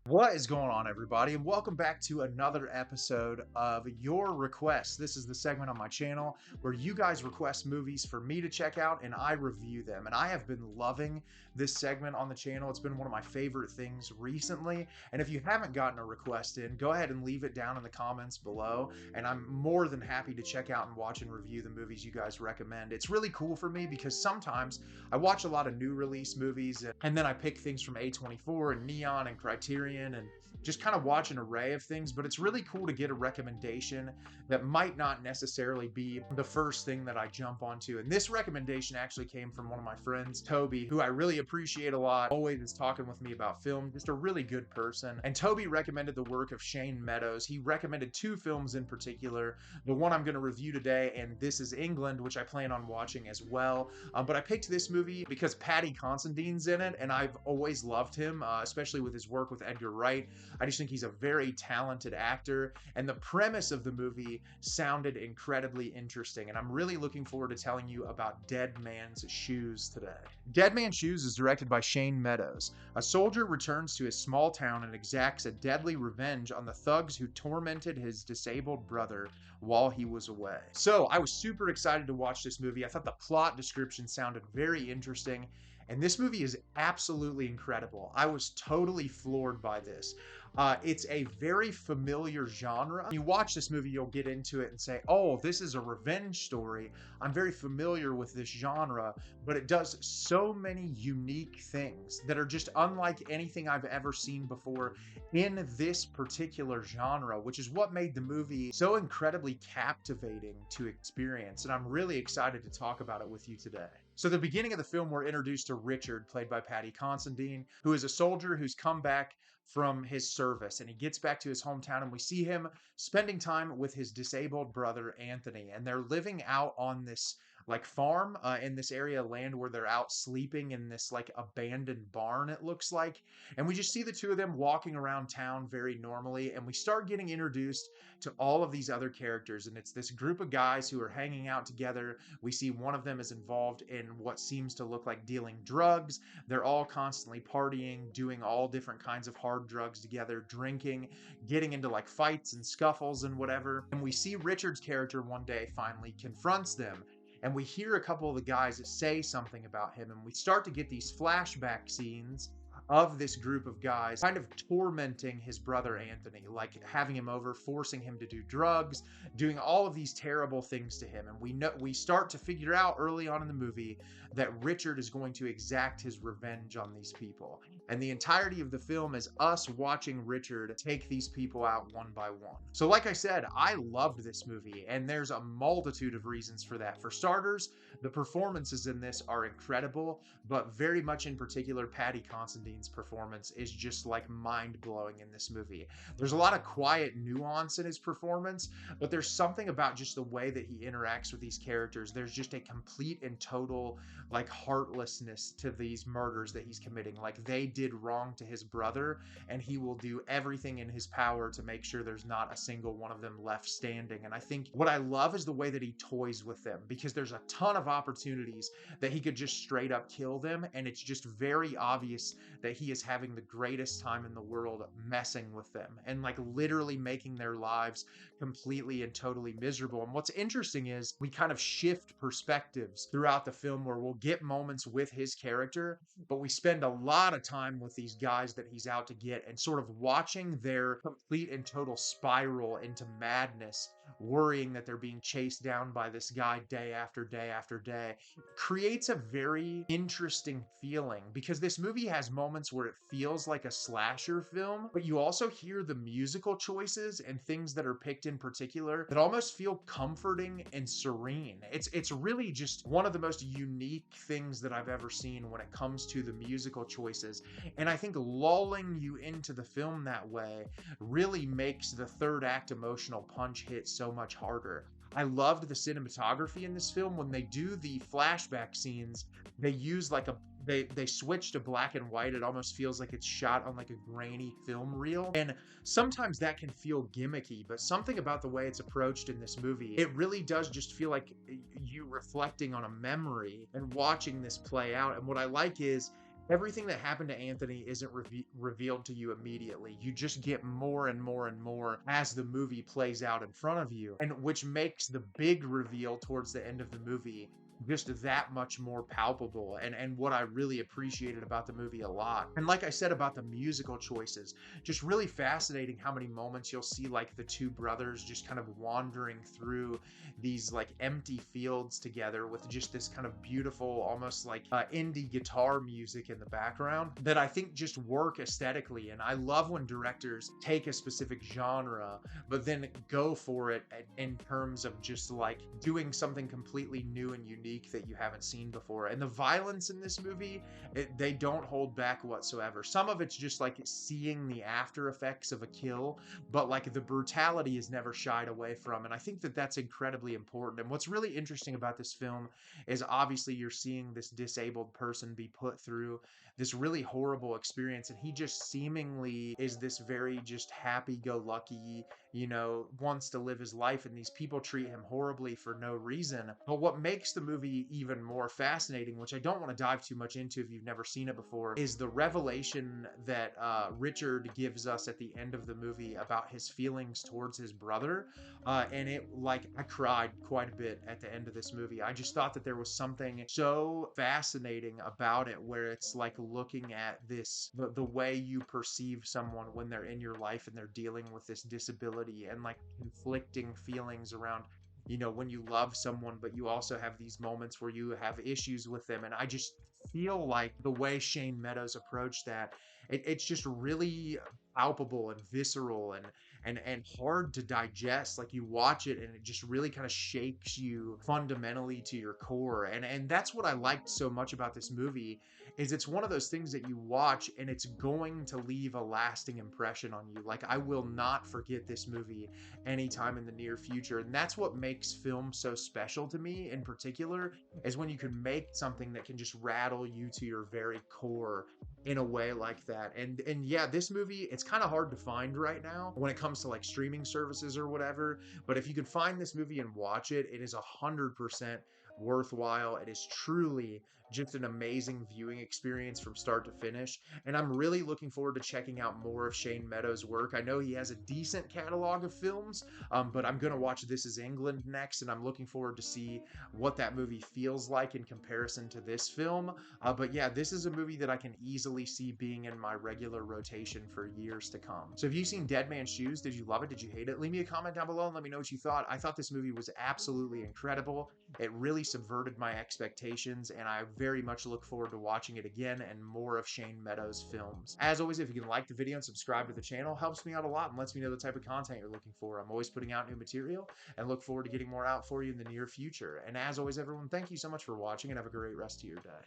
What is going on, everybody, and welcome back to another episode of Your Requests. This is the segment on my channel where you guys request movies for me to check out and I review them. And I have been loving this segment on the channel. It's been one of my favorite things recently. And if you haven't gotten a request in, go ahead and leave it down in the comments below. And I'm more than happy to check out and watch and review the movies you guys recommend. It's really cool for me because sometimes I watch a lot of new release movies and then I pick things from A24 and Neon and Criterion and just kind of watch an array of things, but it's really cool to get a recommendation that might not necessarily be the first thing that I jump onto. And this recommendation actually came from one of my friends, Toby, who I really appreciate a lot, always is talking with me about film, just a really good person. And Toby recommended the work of Shane Meadows. He recommended two films in particular, the one I'm going to review today and This Is England, which I plan on watching as well. But I picked this movie because Paddy Considine's in it, and I've always loved him, especially with his work with Edgar Wright. I just think he's a very talented actor, and the premise of the movie sounded incredibly interesting, and I'm really looking forward to telling you about Dead Man's Shoes today. Dead Man's Shoes is directed by Shane Meadows. A soldier returns to his small town and exacts a deadly revenge on the thugs who tormented his disabled brother while he was away. So I was super excited to watch this movie. I thought the plot description sounded very interesting, and this movie is absolutely incredible. I was totally floored by this. It's a very familiar genre. When you watch this movie, you'll get into it and say, oh, this is a revenge story. I'm very familiar with this genre, but it does so many unique things that are just unlike anything I've ever seen before in this particular genre, which is what made the movie so incredibly captivating to experience. And I'm really excited to talk about it with you today. So the beginning of the film, we're introduced to Richard, played by Paddy Considine, who is a soldier who's come back from his service, and he gets back to his hometown, and we see him spending time with his disabled brother Anthony, and they're living out on this like farm in this area of land where they're out sleeping in this like abandoned barn, it looks like. And we just see the two of them walking around town very normally, and we start getting introduced to all of these other characters, and it's this group of guys who are hanging out together. We see one of them is involved in what seems to look like dealing drugs. They're all constantly partying, doing all different kinds of hard drugs together, drinking, getting into like fights and scuffles and whatever. And we see Richard's character one day finally confronts them, and we hear a couple of the guys say something about him, and we start to get these flashback scenes of this group of guys kind of tormenting his brother Anthony, like having him over, forcing him to do drugs, doing all of these terrible things to him. And we start to figure out early on in the movie that Richard is going to exact his revenge on these people. And the entirety of the film is us watching Richard take these people out one by one. So like I said, I loved this movie, and there's a multitude of reasons for that. For starters, the performances in this are incredible, but very much in particular, Paddy Considine's performance is just like mind-blowing in this movie. There's a lot of quiet nuance in his performance, but there's something about just the way that he interacts with these characters. There's just a complete and total like heartlessness to these murders that he's committing. Like they did wrong to his brother, and he will do everything in his power to make sure there's not a single one of them left standing. And I think what I love is the way that he toys with them, because there's a ton of opportunities that he could just straight up kill them, and it's just very obvious that he is having the greatest time in the world messing with them and like literally making their lives completely and totally miserable. And what's interesting is we kind of shift perspectives throughout the film where we'll get moments with his character, but we spend a lot of time with these guys that he's out to get and sort of watching their complete and total spiral into madness, worrying that they're being chased down by this guy day after day after day. Creates a very interesting feeling, because this movie has moments where it feels like a slasher film, but you also hear the musical choices and things that are picked in particular that almost feel comforting and serene. It's really just one of the most unique things that I've ever seen when it comes to the musical choices. And I think lulling you into the film that way really makes the third act emotional punch hit so much harder. I loved the cinematography in this film. When they do the flashback scenes, they use like they switch to black and white. It almost feels like it's shot on like a grainy film reel. And sometimes that can feel gimmicky, but something about the way it's approached in this movie, it really does just feel like you reflecting on a memory and watching this play out. And what I like is everything that happened to Anthony isn't revealed to you immediately. You just get more and more and more as the movie plays out in front of you, and which makes the big reveal towards the end of the movie just that much more palpable, and what I really appreciated about the movie a lot. And like I said about the musical choices, just really fascinating how many moments you'll see like the two brothers just kind of wandering through these like empty fields together with just this kind of beautiful, almost like indie guitar music in the background that I think just work aesthetically. And I love when directors take a specific genre but then go for it in terms of just like doing something completely new and unique that you haven't seen before. And the violence in this movie, they don't hold back whatsoever. Some of it's just like seeing the after effects of a kill, but like the brutality is never shied away from. And I think that that's incredibly important. And what's really interesting about this film is obviously you're seeing this disabled person be put through this really horrible experience, and he just seemingly is this very just happy-go-lucky, wants to live his life, and these people treat him horribly for no reason. But what makes the movie even more fascinating, which I don't want to dive too much into if you've never seen it before, is the revelation that Richard gives us at the end of the movie about his feelings towards his brother. And I cried quite a bit at the end of this movie. I just thought that there was something so fascinating about it, where it's like looking at the way you perceive someone when they're in your life and they're dealing with this disability, and like conflicting feelings around when you love someone but you also have these moments where you have issues with them. And I just feel like the way Shane Meadows approached that, it's just really palpable and visceral and hard to digest. Like you watch it and it just really kind of shakes you fundamentally to your core. And that's what I liked so much about this movie, is it's one of those things that you watch and it's going to leave a lasting impression on you. Like I will not forget this movie anytime in the near future. And that's what makes film so special to me in particular, is when you can make something that can just rattle you to your very core in a way like that. And yeah, this movie, it's kind of hard to find right now when it comes to like streaming services or whatever. But if you could find this movie and watch it, it is 100% worthwhile. It is truly just an amazing viewing experience from start to finish. And I'm really looking forward to checking out more of Shane Meadows' work. I know he has a decent catalog of films, but I'm going to watch This Is England next, and I'm looking forward to see what that movie feels like in comparison to this film. But yeah, this is a movie that I can easily see being in my regular rotation for years to come. So have you seen Dead Man's Shoes? Did you love it? Did you hate it? Leave me a comment down below and let me know what you thought. I thought this movie was absolutely incredible. It really subverted my expectations, and I very much look forward to watching it again and more of Shane Meadows' films. As always, if you can like the video and subscribe to the channel, helps me out a lot and lets me know the type of content you're looking for. I'm always putting out new material and look forward to getting more out for you in the near future. And as always, everyone, thank you so much for watching and have a great rest of your day.